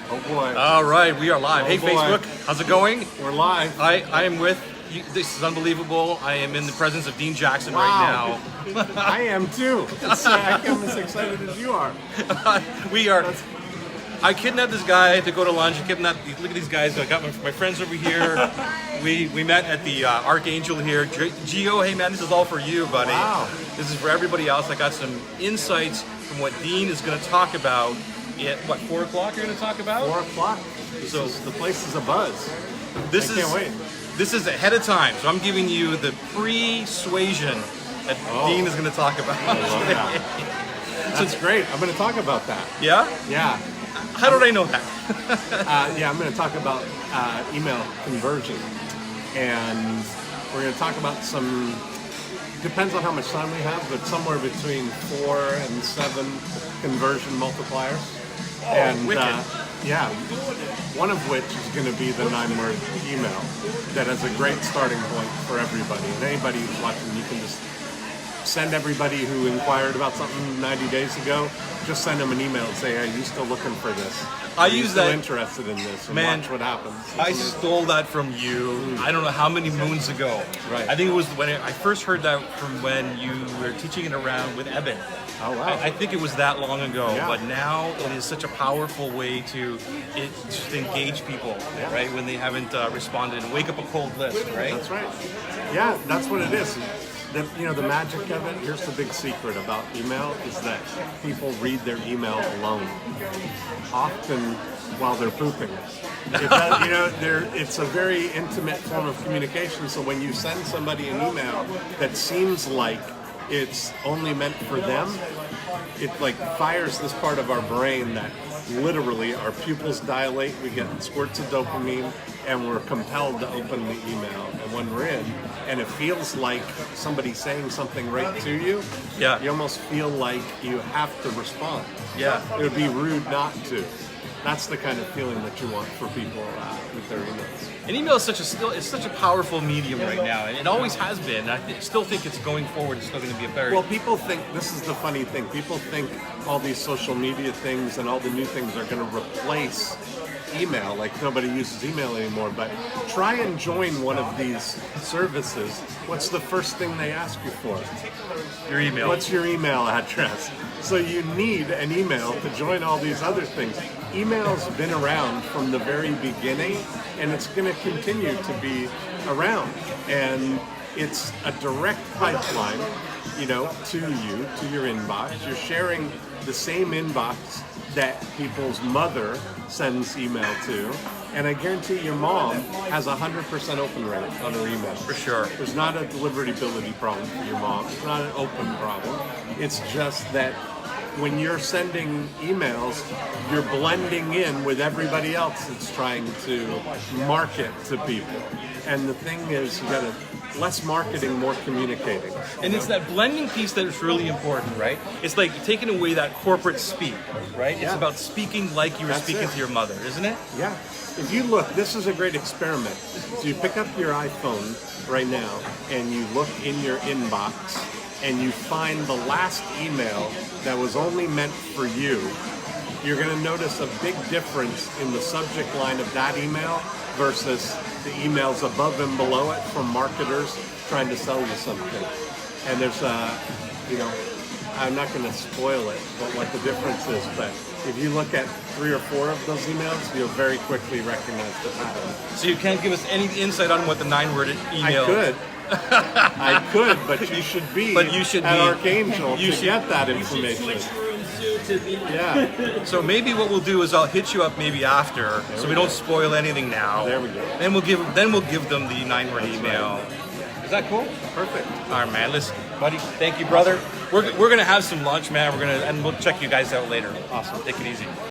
Oh boy. All right, we are live. Oh Hey, boy. Facebook, how's it going? We're live. I am with you. This is unbelievable. I am in the presence of Dean Jackson Wow. right now. I am too. I'm as excited as you are. We are. I kidnapped this guy to go to lunch. Look at these guys. I got my friends over here. We met at the Archangel here. Gio, hey man, this is all for you, buddy. Wow. This is for everybody else. I got some insights from what Dean is going to talk about. At what, 4 o'clock you're going to talk about? 4 o'clock. So The place is a buzz. This I can't wait. This is ahead of time, so I'm giving you the pre-suasion that Dean is going to talk about. I love that. That's great. I'm going to talk about that. Yeah? Yeah. How did I know that? Yeah, I'm going to talk about email conversion. And we're going to talk about some, depends on how much time we have, but somewhere between 4 and 7 conversion multipliers. And wicked. yeah, one of which is going to be the 9-word email that is a great starting point for everybody. And anybody who's watching, you can just send everybody who inquired about something 90 days ago, just send them an email and say, hey, are you still looking for this? I Are you use still that- interested in this? And Man, watch what happens. I stole that from you. I don't know how many moons ago. Right. I think it was when I first heard that from when you were teaching it around with Eben. Oh, wow. I think it was that long ago, Yeah. but now it is such a powerful way to engage people, Yeah. right? When they haven't responded and wake up a cold list, right? That's right. Yeah, that's what it is. The magic of it, here's the big secret about email, is that people read their email alone, often while they're pooping. It's a very intimate form of communication, so when you send somebody an email that seems like it's only meant for them, it like fires this part of our brain that literally our pupils dilate, we get squirts of dopamine, and we're compelled to open the email. And when we're in, and it feels like somebody's saying something right to you, Yeah. you almost feel like you have to respond. Yeah. It would be rude not to. That's the kind of feeling that you want for people with their emails. And email is it's such a powerful medium right now, and it always has been. Still think it's going forward. It's still going to be a very Well, people think, this is the funny thing, people think all these social media things and all the new things are going to replace email, like nobody uses email anymore, but try and join one of these services. What's the first thing they ask you for? your email. What's your email address? So you need an email to join all these other things. Email's been around from the very beginning, and it's going to continue to be around. And it's a direct pipeline, to you, to your inbox. You're sharing the same inbox that people's mother sends email to. And I guarantee your mom has a 100% open rate on her email. For sure. There's not a deliverability problem for your mom. It's not an open problem. It's just that when you're sending emails, you're blending in with everybody else that's trying to market to people. And the thing is, you gotta less marketing, more communicating. And it's that blending piece that is really important, right? It's like taking away that corporate speak, right? It's Yeah. about speaking like you were That's speaking it. to your mother, isn't it? Yeah. If you look, this is a great experiment. So you pick up your iPhone right now and you look in your inbox and you find the last email that was only meant for you. You're going to notice a big difference in the subject line of that email versus the emails above and below it from marketers trying to sell you something. And there's I'm not going to spoil it, but what the difference is. But if you look at 3 or 4 of those emails, you'll very quickly recognize the pattern. So you can't give us any insight on what the 9-word email. I could, but you should be But you should at be- Archangel you to should- get that information. Yeah, So maybe what we'll do is I'll hit you up maybe after, so we we don't go. spoil anything now. There we go. Then we'll give them the 9-word That's email. Is that cool? perfect. All right, man. Listen, buddy. Thank you, brother. We're gonna have some lunch, man. And we'll check you guys out later. Awesome. Take it easy.